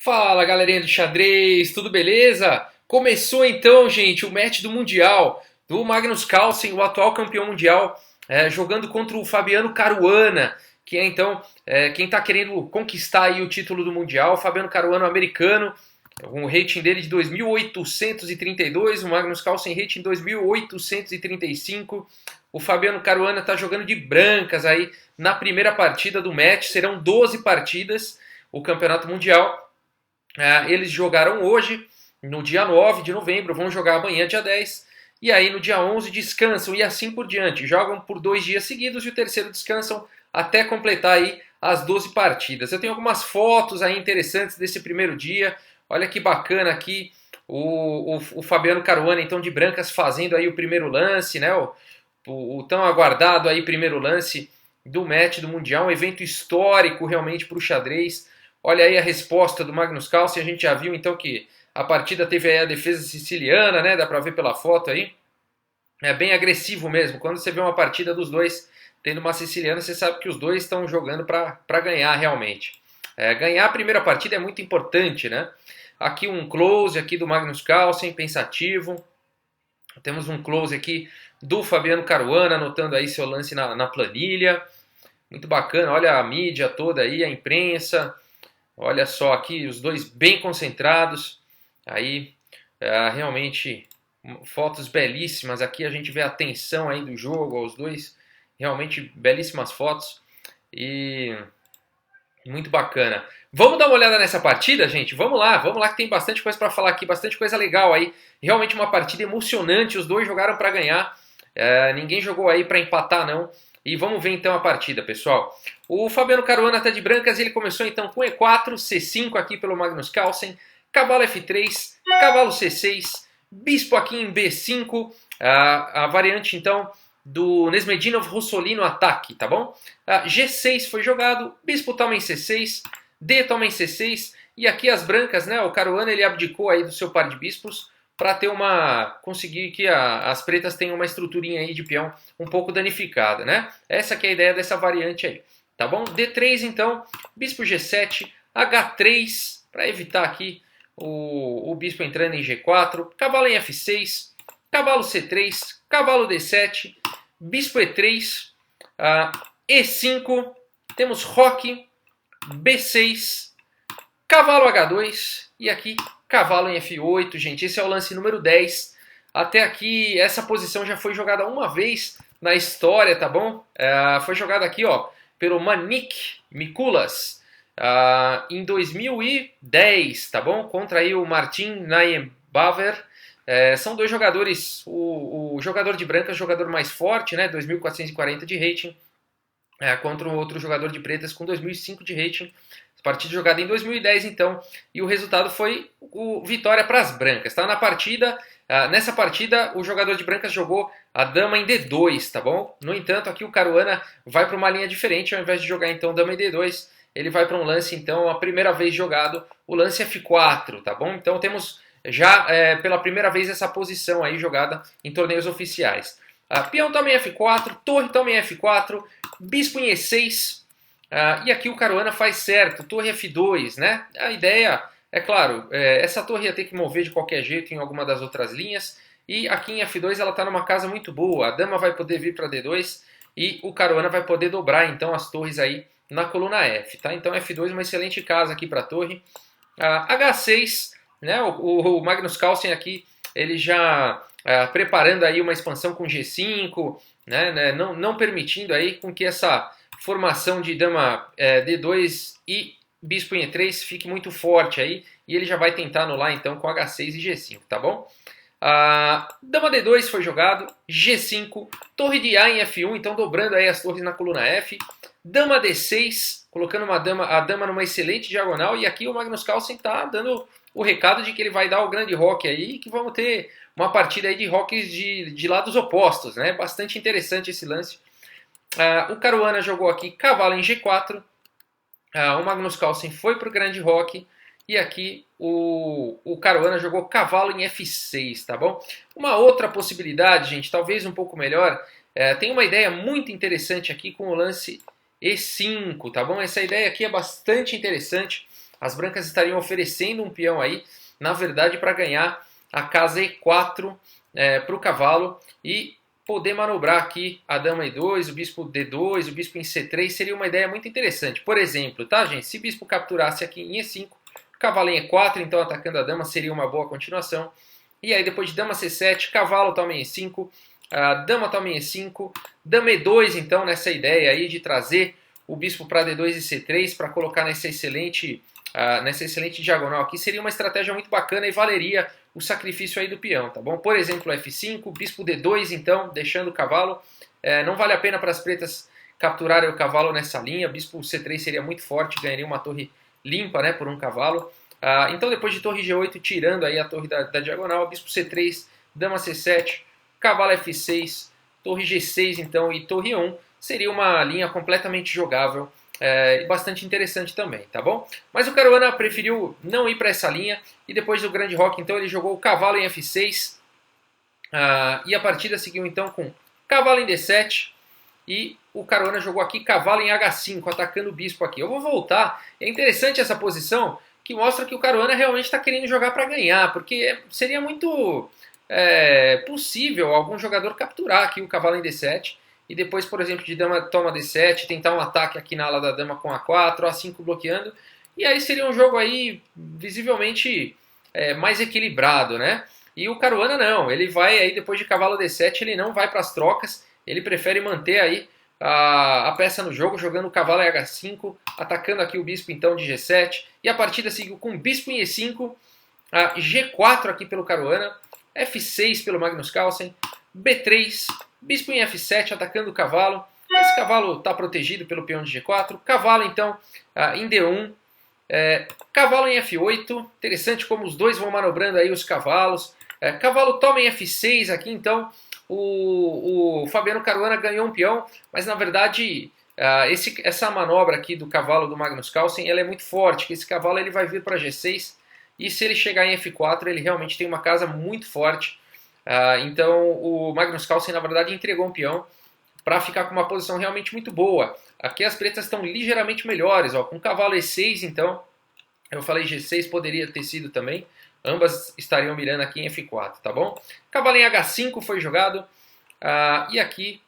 Fala galerinha do xadrez, tudo beleza? Começou então, gente, o match do Mundial do Magnus Carlsen, o atual campeão mundial, jogando contra o Fabiano Caruana, que é então quem está querendo conquistar aí o título do Mundial. O Fabiano Caruana, americano, com o rating dele de 2.832, o Magnus Carlsen rating 2.835. O Fabiano Caruana está jogando de brancas aí na primeira partida do match, serão 12 partidas o campeonato mundial. Eles jogaram hoje, no dia 9 de novembro, vão jogar amanhã, dia 10, e aí no dia 11 descansam e assim por diante. Jogam por 2 dias seguidos e o terceiro descansam até completar aí as 12 partidas. Eu tenho algumas fotos aí interessantes desse primeiro dia. Olha que bacana aqui o Fabiano Caruana, então de brancas, fazendo aí o primeiro lance, né? O tão aguardado aí primeiro lance do match do Mundial, um evento histórico realmente para o xadrez. Olha aí a resposta do Magnus Carlsen, a gente já viu então que a partida teve aí a defesa siciliana, né? Dá para ver pela foto aí. É bem agressivo mesmo. Quando você vê uma partida dos dois tendo uma siciliana, você sabe que os dois estão jogando para ganhar realmente. Ganhar a primeira partida é muito importante, né? Aqui um close aqui do Magnus Carlsen, pensativo. Temos um close aqui do Fabiano Caruana, anotando aí seu lance na planilha. Muito bacana, olha a mídia toda aí, a imprensa. Olha só aqui, os dois bem concentrados. Aí, realmente, fotos belíssimas. Aqui a gente vê a tensão aí do jogo, os dois. Realmente belíssimas fotos. E muito bacana. Vamos dar uma olhada nessa partida, gente? Vamos lá que tem bastante coisa para falar aqui, bastante coisa legal aí. Realmente uma partida emocionante, os dois jogaram para ganhar. Ninguém jogou aí para empatar, não. E vamos ver então a partida, pessoal. O Fabiano Caruana está de brancas, ele começou então com E4, C5 aqui pelo Magnus Carlsen, cavalo F3, cavalo C6, bispo aqui em B5, a variante então do Nesmedinov Rossolino ataque, tá bom? G6 foi jogado, bispo toma em C6, D toma em C6, e aqui as brancas, né? O Caruana ele abdicou aí do seu par de bispos para ter conseguir que as pretas tenham uma estruturinha aí de peão um pouco danificada, né? Essa que é a ideia dessa variante aí, tá bom? D3 então, bispo G7, H3 para evitar aqui o bispo entrando em G4, cavalo em F6, cavalo C3, cavalo D7, bispo E3, E5, temos roque, B6, cavalo H2 e aqui cavalo em F8, gente. Esse é o lance número 10. Até aqui, essa posição já foi jogada uma vez na história, tá bom? Foi jogada aqui, ó, pelo Manik Mikulas em 2010, tá bom? Contra aí o Martin Niembaver. São dois jogadores, o jogador de brancas, jogador mais forte, né? 2.440 de rating, contra o outro jogador de pretas com 2.005 de rating. Partida jogada em 2010, então, e o resultado foi vitória para as brancas. Tá? Nessa partida, o jogador de brancas jogou a dama em D2, tá bom? No entanto, aqui o Caruana vai para uma linha diferente, ao invés de jogar então dama em D2, ele vai para um lance, então, a primeira vez jogado, o lance F4, tá bom? Então temos já pela primeira vez essa posição aí jogada em torneios oficiais. Peão toma em F4, torre toma em F4, bispo em E6, e aqui o Caruana faz certo, torre F2, né? A ideia, é claro, essa torre ia ter que mover de qualquer jeito em alguma das outras linhas, e aqui em F2 ela está numa casa muito boa, a dama vai poder vir para D2, e o Caruana vai poder dobrar então as torres aí na coluna F, tá? Então F2 é uma excelente casa aqui para a torre. H6, né? O Magnus Carlsen aqui, ele já preparando aí uma expansão com G5, né? Não permitindo aí com que essa formação de dama D2 e bispo em E3 fique muito forte aí, e ele já vai tentar anular então com H6 e G5, tá bom? Dama D2 foi jogado, G5, torre de A em F1, então dobrando aí as torres na coluna F, dama D6, colocando a dama numa excelente diagonal, e aqui o Magnus Carlsen está dando o recado de que ele vai dar o grande roque aí, e que vamos ter uma partida aí de roques de lados opostos, né? Bastante interessante esse lance. O Caruana jogou aqui cavalo em G4, o Magnus Carlsen foi para o grande roque, e aqui o Caruana jogou cavalo em F6, tá bom? Uma outra possibilidade, gente, talvez um pouco melhor, tem uma ideia muito interessante aqui com o lance E5, tá bom? Essa ideia aqui é bastante interessante. as brancas estariam oferecendo um peão aí, na verdade, para ganhar a casa E4 para o cavalo e poder manobrar aqui a dama E2, o bispo D2, o bispo em C3, seria uma ideia muito interessante. Por exemplo, tá, gente? Se o bispo capturasse aqui em E5, cavalo em E4, então atacando a dama seria uma boa continuação. E aí depois de dama C7, cavalo toma em E5, dama toma em E5, dama E2, então, nessa ideia aí de trazer o bispo para D2 e C3 para colocar nessa excelente diagonal aqui, seria uma estratégia muito bacana e valeria o sacrifício aí do peão, tá bom? Por exemplo, F5, bispo D2, então, deixando o cavalo. Não vale a pena para as pretas capturarem o cavalo nessa linha, bispo C3 seria muito forte, ganharia uma torre limpa, né, por um cavalo. Então, depois de torre G8, tirando aí a torre da diagonal, bispo C3, dama C7, cavalo F6, torre G6, então, e torre 1, seria uma linha completamente jogável e bastante interessante também, tá bom? Mas o Caruana preferiu não ir para essa linha e depois do grande rock, então, ele jogou o cavalo em F6 e a partida seguiu, então, com cavalo em D7 e o Caruana jogou aqui cavalo em H5, atacando o bispo aqui. Eu vou voltar, é interessante essa posição, que mostra que o Caruana realmente está querendo jogar para ganhar, porque seria muito possível algum jogador capturar aqui o cavalo em D7 e depois, por exemplo, de dama toma D7, tentar um ataque aqui na ala da dama com A4, A5 bloqueando, e aí seria um jogo aí visivelmente mais equilibrado, né? E o Caruana não, ele vai aí depois de cavalo D7, ele não vai para as trocas, ele prefere manter aí a peça no jogo, jogando o cavalo em H5, atacando aqui o bispo então de G7, e a partida seguiu com bispo em E5, G4 aqui pelo Caruana, F6 pelo Magnus Carlsen, B3, bispo em F7 atacando o cavalo, esse cavalo está protegido pelo peão de G4, cavalo então em D1, cavalo em F8, interessante como os dois vão manobrando aí os cavalos, cavalo toma em F6 aqui então, o Fabiano Caruana ganhou um peão, mas na verdade essa manobra aqui do cavalo do Magnus Carlsen ela é muito forte, que esse cavalo ele vai vir para G6 e se ele chegar em F4 ele realmente tem uma casa muito forte, então o Magnus Carlsen na verdade entregou um peão para ficar com uma posição realmente muito boa. Aqui as pretas estão ligeiramente melhores, ó, com cavalo E6 então, eu falei G6 poderia ter sido também, ambas estariam mirando aqui em F4, tá bom? Cavalo em H5 foi jogado. E aqui,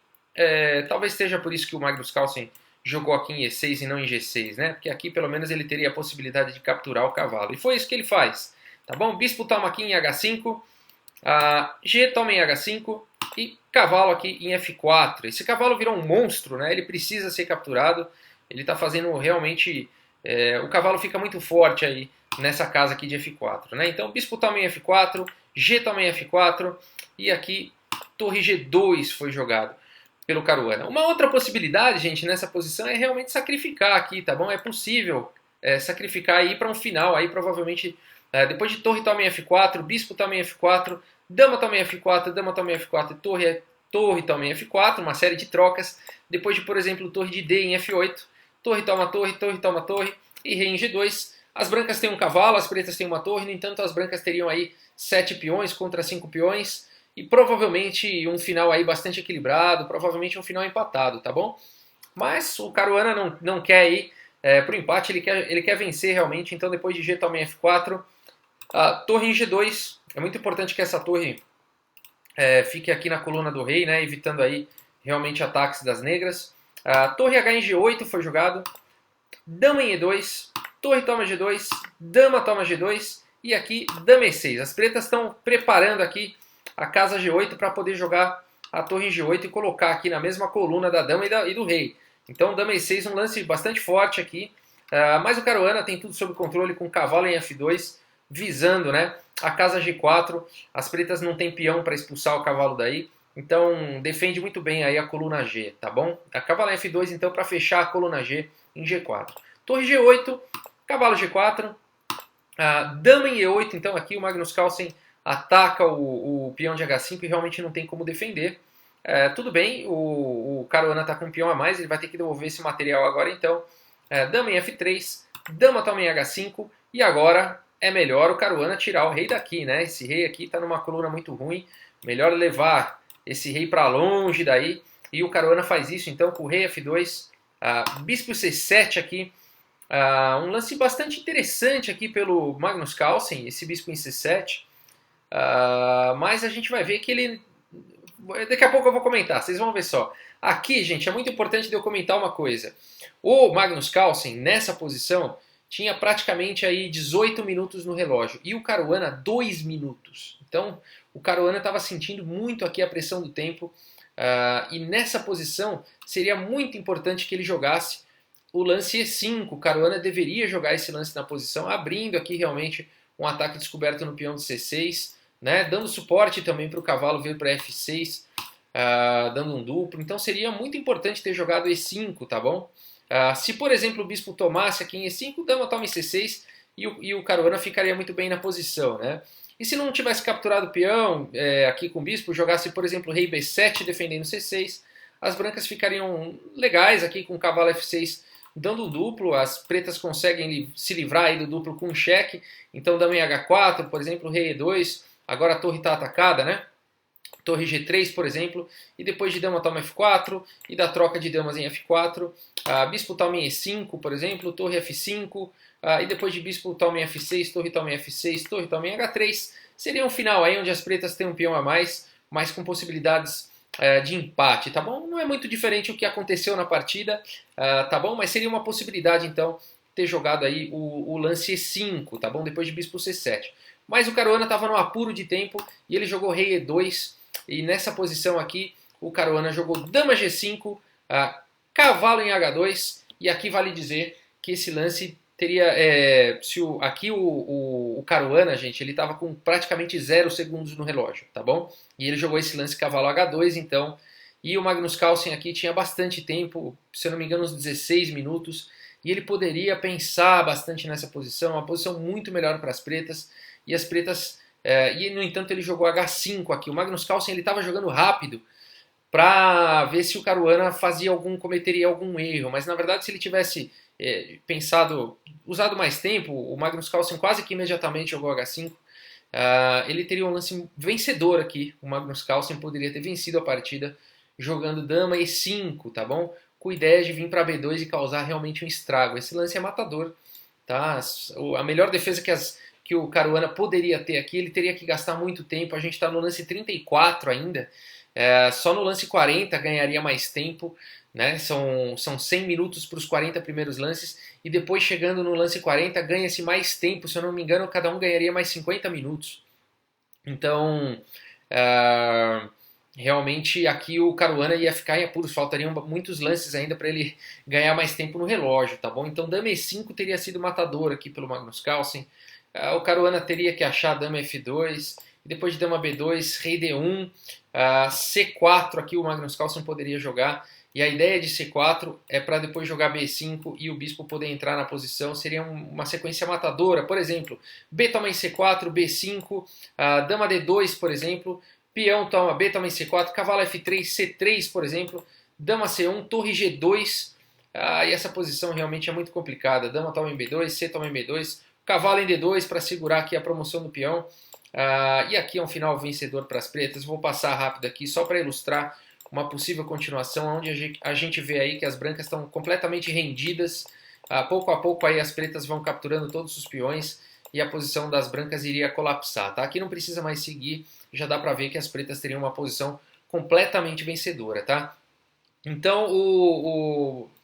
talvez seja por isso que o Magnus Carlsen jogou aqui em E6 e não em G6, né? Porque aqui pelo menos ele teria a possibilidade de capturar o cavalo. E foi isso que ele faz, tá bom? Bispo toma aqui em H5, G toma em H5 e cavalo aqui em F4. Esse cavalo virou um monstro, né? Ele precisa ser capturado. Ele está fazendo realmente... o cavalo fica muito forte aí nessa casa aqui de F4, né? Então, bispo toma em F4, G toma em F4, e aqui torre G2 foi jogado pelo Caruana. Uma outra possibilidade, gente, nessa posição é realmente sacrificar aqui, tá bom? É possível sacrificar e ir para um final, aí provavelmente depois de torre toma em F4, bispo toma em F4, dama toma em F4, dama toma em F4 e torre toma em F4, uma série de trocas. Depois de, por exemplo, torre de D em F8, torre toma torre e rei em G2. As brancas têm um cavalo, as pretas têm uma torre, no entanto as brancas teriam aí 7 peões contra 5 peões e provavelmente um final aí bastante equilibrado, provavelmente um final empatado, tá bom? Mas o Caruana não quer ir pro empate, ele quer vencer realmente, então depois de G toma em F4, torre em G2, é muito importante que essa torre fique aqui na coluna do rei, né, evitando aí realmente ataques das negras. Torre H em G8 foi jogado, dama em E2, torre toma G2, dama toma G2 e aqui dama E6. As pretas estão preparando aqui a casa G8 para poder jogar a torre em G8 e colocar aqui na mesma coluna da dama e do rei. Então dama E6 um lance bastante forte aqui, mas o Caruana tem tudo sob controle com cavalo em F2, visando, né, a casa G4. As pretas não tem peão para expulsar o cavalo daí, então defende muito bem aí a coluna G, tá bom? A cavalo em F2 então para fechar a coluna G em G4. Torre G8, cavalo G4, dama em E8, então aqui o Magnus Carlsen ataca o peão de H5 e realmente não tem como defender. Tudo bem, o Caruana está com um peão a mais, ele vai ter que devolver esse material agora então. Dama em F3, dama toma em H5 e agora é melhor o Caruana tirar o rei daqui, né? Esse rei aqui está numa coluna muito ruim, melhor levar esse rei para longe daí e o Caruana faz isso então com o rei F2, bispo C7 aqui. Um lance bastante interessante aqui pelo Magnus Carlsen, esse bispo em C7. Mas a gente vai ver que ele... Daqui a pouco eu vou comentar, vocês vão ver só. Aqui, gente, é muito importante de eu comentar uma coisa. O Magnus Carlsen, nessa posição, tinha praticamente aí 18 minutos no relógio. E o Caruana, 2 minutos. Então, o Caruana estava sentindo muito aqui a pressão do tempo. E nessa posição, seria muito importante que ele jogasse o lance E5. O Caruana deveria jogar esse lance na posição, abrindo aqui realmente um ataque descoberto no peão de C6, né, dando suporte também para o cavalo vir para F6, dando um duplo. Então seria muito importante ter jogado E5, tá bom? Se, por exemplo, o bispo tomasse aqui em E5, dama toma em C6 e o Caruana ficaria muito bem na posição, né? E se não tivesse capturado o peão aqui com o bispo, jogasse, por exemplo, rei B7 defendendo C6, as brancas ficariam legais aqui com o cavalo F6 dando duplo, as pretas conseguem se livrar aí do duplo com um cheque, então dama em H4, por exemplo, rei E2, agora a torre está atacada, né? Torre G3, por exemplo, e depois de dama toma F4, e da troca de damas em F4, bispo toma em E5, por exemplo, torre F5, e depois de bispo toma em F6, torre toma em F6, torre toma em H3, seria um final aí onde as pretas têm um peão a mais, mas com possibilidades de empate, tá bom? Não é muito diferente o que aconteceu na partida, tá bom? Mas seria uma possibilidade, então, ter jogado aí o lance E5, tá bom? Depois de bispo C7. Mas o Caruana estava no apuro de tempo e ele jogou rei E2, e nessa posição aqui, o Caruana jogou dama G5, cavalo em H2, e aqui vale dizer que esse lance teria... aqui o Caruana, gente, ele estava com praticamente 0 segundos no relógio, tá bom? E ele jogou esse lance cavalo H2, então, e o Magnus Carlsen aqui tinha bastante tempo, se eu não me engano, uns 16 minutos, e ele poderia pensar bastante nessa posição, uma posição muito melhor para as pretas, e as pretas... e, no entanto, ele jogou H5 aqui. O Magnus Carlsen estava jogando rápido para ver se o Caruana cometeria algum erro, mas, na verdade, se ele tivesse usado mais tempo, o Magnus Carlsen quase que imediatamente jogou H5, ele teria um lance vencedor aqui. O Magnus Carlsen poderia ter vencido a partida jogando dama E5, tá bom? Com ideia de vir para B2 e causar realmente um estrago. Esse lance é matador, tá? A melhor defesa que o Caruana poderia ter aqui, ele teria que gastar muito tempo. A gente está no lance 34 ainda, só no lance 40 ganharia mais tempo, né? São 100 minutos para os 40 primeiros lances, e depois chegando no lance 40 ganha-se mais tempo, se eu não me engano cada um ganharia mais 50 minutos. Então, realmente aqui o Caruana ia ficar em apuros, faltariam muitos lances ainda para ele ganhar mais tempo no relógio, tá bom? Então dama E5 teria sido matador aqui pelo Magnus Carlsen. O Caruana teria que achar dama F2, e depois de dama B2, rei D1, C4 aqui o Magnus Carlsen poderia jogar, e a ideia de C4 é para depois jogar B5 e o bispo poder entrar na posição, seria uma sequência matadora, por exemplo, B toma em C4, B5, dama D2, por exemplo, peão toma B toma em C4, cavalo F3, C3, por exemplo, dama C1, torre G2, e essa posição realmente é muito complicada, dama toma em B2, C toma em B2, cavalo em D2 para segurar aqui a promoção do peão. E aqui é um final vencedor para as pretas. Vou passar rápido aqui só para ilustrar uma possível continuação, onde a gente vê aí que as brancas estão completamente rendidas. Pouco a pouco aí as pretas vão capturando todos os peões e a posição das brancas iria colapsar. Tá? Aqui não precisa mais seguir, já dá para ver que as pretas teriam uma posição completamente vencedora. Tá? Então,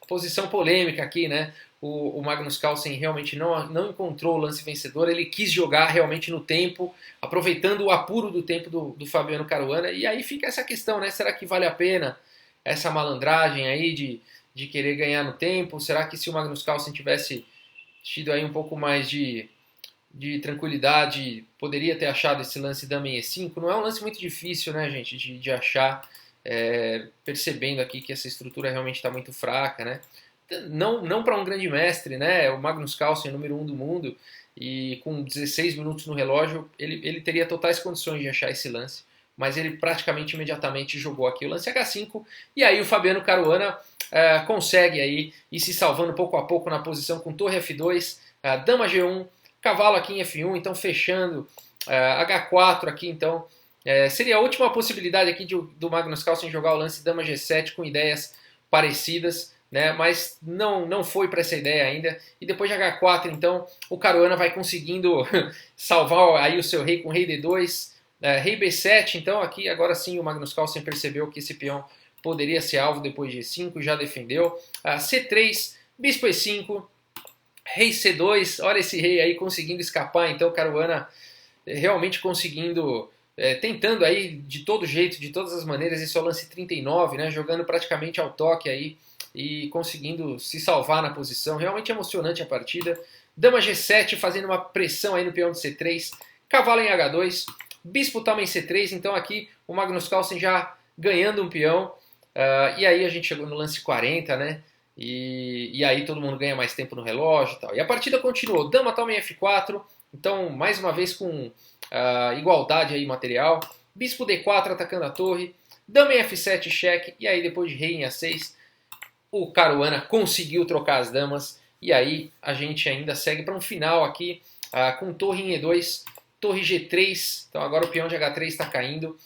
posição polêmica aqui, né? O Magnus Carlsen realmente não encontrou o lance vencedor, ele quis jogar realmente no tempo, aproveitando o apuro do tempo do Fabiano Caruana, e aí fica essa questão, né? Será que vale a pena essa malandragem aí de querer ganhar no tempo? Será que se o Magnus Carlsen tivesse tido aí um pouco mais de tranquilidade, poderia ter achado esse lance dama em E5? Não é um lance muito difícil, né, gente, de achar, percebendo aqui que essa estrutura realmente está muito fraca, né? Não para um grande mestre, né? O Magnus Carlsen, número 1 do mundo, e com 16 minutos no relógio, ele teria totais condições de achar esse lance, mas ele praticamente imediatamente jogou aqui o lance H5, e aí o Fabiano Caruana consegue aí ir se salvando pouco a pouco na posição com torre F2, dama G1, cavalo aqui em F1, então fechando, H4 aqui, então seria a última possibilidade aqui do Magnus Carlsen jogar o lance dama G7 com ideias parecidas. né? Mas não foi para essa ideia ainda. E depois de H4, então, o Caruana vai conseguindo salvar aí o seu rei com rei D2, rei B7. Então aqui agora sim o Magnus Carlsen percebeu que esse peão poderia ser alvo depois de E5, já defendeu. C3, bispo E5, rei C2. Olha esse rei aí conseguindo escapar. Então o Caruana realmente conseguindo, tentando aí de todo jeito, de todas as maneiras. Esse é o lance 39, né? Jogando praticamente ao toque aí e conseguindo se salvar na posição. Realmente emocionante a partida. Dama G7 fazendo uma pressão aí no peão de C3. Cavalo em H2. Bispo toma em C3. Então aqui o Magnus Carlsen já ganhando um peão. E aí a gente chegou no lance 40, né? E aí todo mundo ganha mais tempo no relógio e tal. E a partida continuou. Dama toma em F4. Então, mais uma vez com igualdade aí material. Bispo D4 atacando a torre. Dama em F7, cheque. E aí depois de rei em A6, o Caruana conseguiu trocar as damas. E aí a gente ainda segue para um final aqui com torre em E2, torre G3. Então agora o peão de H3 está caindo.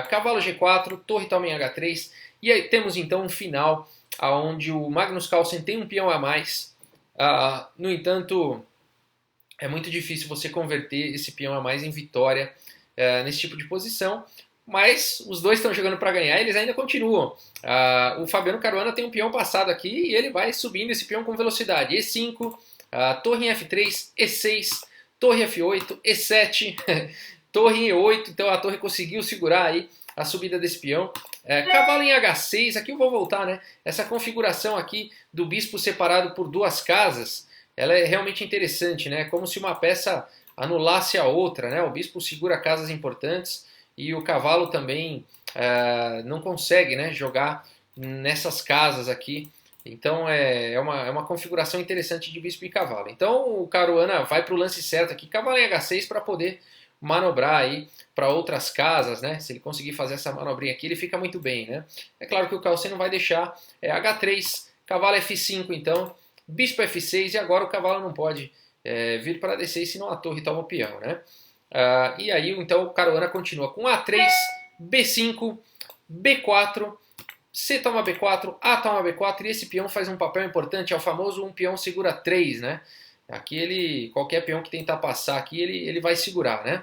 Cavalo G4, torre toma em H3. E aí temos então um final onde o Magnus Carlsen tem um peão a mais. No entanto, é muito difícil você converter esse peão a mais em vitória nesse tipo de posição. Mas os dois estão jogando para ganhar, eles ainda continuam. O Fabiano Caruana tem um peão passado aqui e ele vai subindo esse peão com velocidade. E5, torre em F3, E6, torre F8, E7, torre em E8. Então a torre conseguiu segurar aí a subida desse peão. Cavalo em H6, aqui eu vou voltar, né? Essa configuração aqui do bispo separado por duas casas, ela é realmente interessante, né? Como se uma peça anulasse a outra, né? O bispo segura casas importantes e o cavalo também não consegue, né, jogar nessas casas aqui. Então é uma configuração interessante de bispo e cavalo. Então o Caruana vai para o lance certo aqui, cavalo em H6 para poder manobrar aí para outras casas, né? Se ele conseguir fazer essa manobrinha aqui, ele fica muito bem, né? É claro que o Carlsen não vai deixar. H3, cavalo F5 então, bispo F6 e agora o cavalo não pode vir para D6, senão a torre toma o peão, né? E aí então o Caruana continua com A3, B5, B4, C toma B4, A toma B4 e esse peão faz um papel importante, é o famoso um peão segura 3, né? Aqui qualquer peão que tentar passar aqui ele vai segurar, né?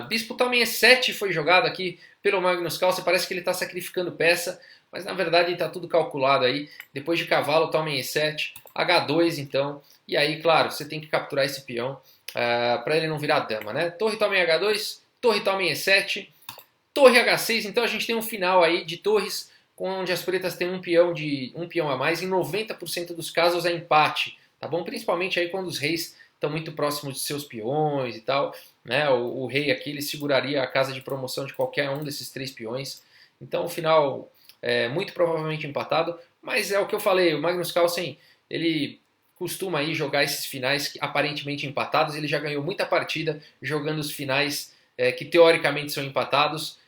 Bispo toma em E7 foi jogado aqui pelo Magnus Carlsen, parece que ele está sacrificando peça, mas na verdade está tudo calculado aí. Depois de cavalo toma em E7, H2 então, e aí claro, você tem que capturar esse peão para ele não virar dama, né? Torre toma em H2, torre toma em E7, torre H6, então a gente tem um final aí de torres onde as pretas têm um peão a mais, em 90% dos casos é empate, tá bom? Principalmente aí quando os reis estão muito próximos de seus peões e tal, né? O rei aqui ele seguraria a casa de promoção de qualquer um desses 3 peões, então o final é muito provavelmente empatado, mas é o que eu falei, o Magnus Carlsen, ele costuma aí jogar esses finais aparentemente empatados, ele já ganhou muita partida jogando os finais que teoricamente são empatados,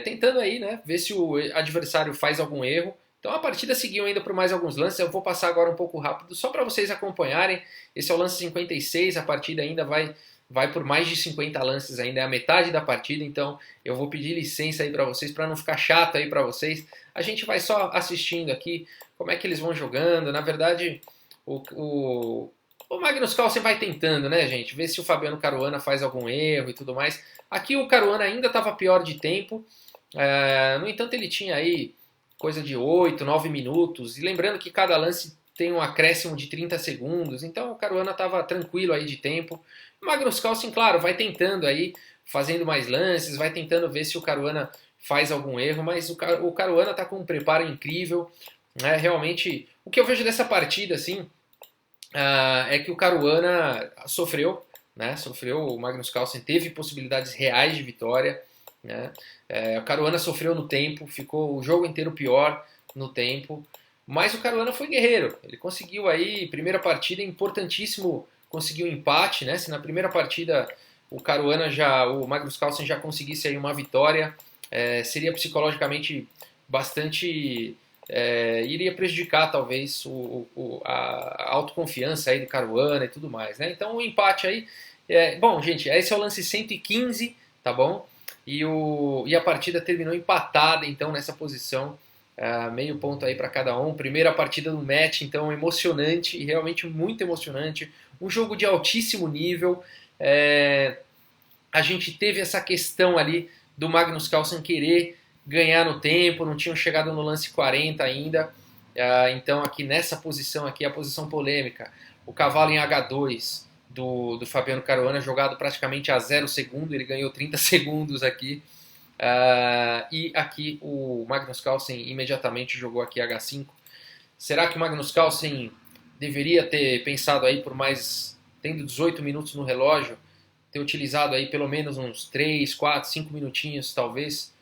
tentando aí, né, ver se o adversário faz algum erro. Então a partida seguiu ainda por mais alguns lances, eu vou passar agora um pouco rápido, só para vocês acompanharem. Esse é o lance 56, a partida ainda vai por mais de 50 lances ainda, é a metade da partida, então eu vou pedir licença aí para vocês, para não ficar chato aí para vocês. A gente vai só assistindo aqui como é que eles vão jogando, na verdade o Magnus Carlsen vai tentando, né, gente, ver se o Fabiano Caruana faz algum erro e tudo mais. Aqui o Caruana ainda estava pior de tempo, no entanto ele tinha aí coisa de 8, 9 minutos, e lembrando que cada lance tem um acréscimo de 30 segundos, então o Caruana estava tranquilo aí de tempo. O Magnus Carlsen, claro, vai tentando aí, fazendo mais lances, vai tentando ver se o Caruana faz algum erro, mas o Caruana está com um preparo incrível, né? Realmente, o que eu vejo dessa partida, assim, é que o Caruana sofreu, né? Sofreu, o Magnus Carlsen teve possibilidades reais de vitória, né? O Caruana sofreu no tempo, ficou o jogo inteiro pior no tempo, mas o Caruana foi guerreiro, ele conseguiu aí, primeira partida, importantíssimo, conseguiu um empate, né? Se na primeira partida o Magnus Carlsen já conseguisse aí uma vitória, seria psicologicamente bastante, iria prejudicar talvez a autoconfiança aí do Caruana e tudo mais, né? Então o empate aí, bom gente, esse é o lance 115, tá bom? E a partida terminou empatada então nessa posição, meio ponto aí para cada um. Primeira partida do match, então emocionante, realmente muito emocionante. Um jogo de altíssimo nível. A gente teve essa questão ali do Magnus Carlsen querer ganhar no tempo, não tinham chegado no lance 40 ainda. Então aqui nessa posição aqui, a posição polêmica, o cavalo em H2 do Fabiano Caruana, jogado praticamente a 0 segundo, ele ganhou 30 segundos aqui. E aqui o Magnus Carlsen imediatamente jogou aqui H5. Será que o Magnus Carlsen deveria ter pensado aí por mais, tendo 18 minutos no relógio, ter utilizado aí pelo menos uns 3, 4, 5 minutinhos talvez,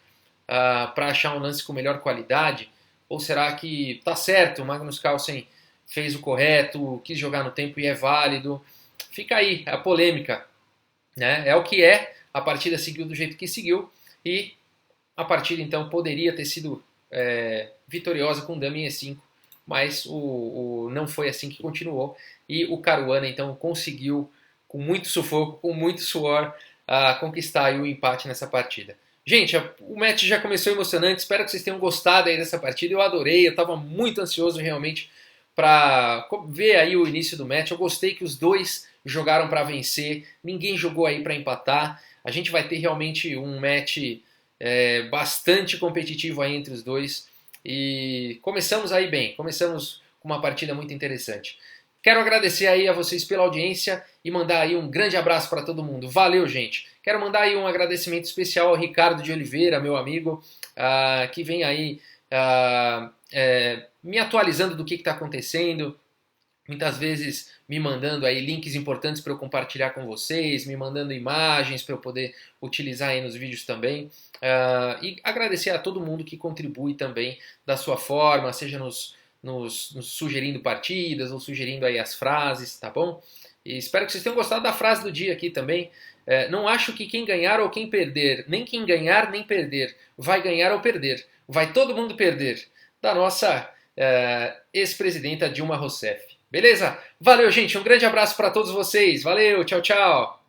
para achar um lance com melhor qualidade? Ou será que tá certo, o Magnus Carlsen fez o correto, quis jogar no tempo e é válido? Fica aí a polêmica, né? É o que é, a partida seguiu do jeito que seguiu e a partida então poderia ter sido vitoriosa com dama em E5, mas não foi assim que continuou e o Caruana então conseguiu, com muito sufoco, com muito suor, conquistar aí o empate nessa partida. Gente, o match já começou emocionante, espero que vocês tenham gostado aí dessa partida, eu adorei, eu estava muito ansioso realmente para ver aí o início do match, eu gostei que os dois jogaram para vencer, ninguém jogou aí para empatar, a gente vai ter realmente um match bastante competitivo aí entre os dois e começamos aí bem, começamos com uma partida muito interessante. Quero agradecer aí a vocês pela audiência e mandar aí um grande abraço para todo mundo. Valeu, gente! Quero mandar aí um agradecimento especial ao Ricardo de Oliveira, meu amigo, que vem aí me atualizando do que está acontecendo, muitas vezes me mandando aí links importantes para eu compartilhar com vocês, me mandando imagens para eu poder utilizar aí nos vídeos também. E agradecer a todo mundo que contribui também da sua forma, seja nos sugerindo partidas ou sugerindo aí as frases, tá bom? E espero que vocês tenham gostado da frase do dia aqui também. Não acho que quem ganhar ou quem perder, nem quem ganhar nem perder, vai ganhar ou perder. Vai todo mundo perder. Da nossa ex-presidenta Dilma Rousseff. Beleza? Valeu, gente. Um grande abraço para todos vocês. Valeu, tchau, tchau.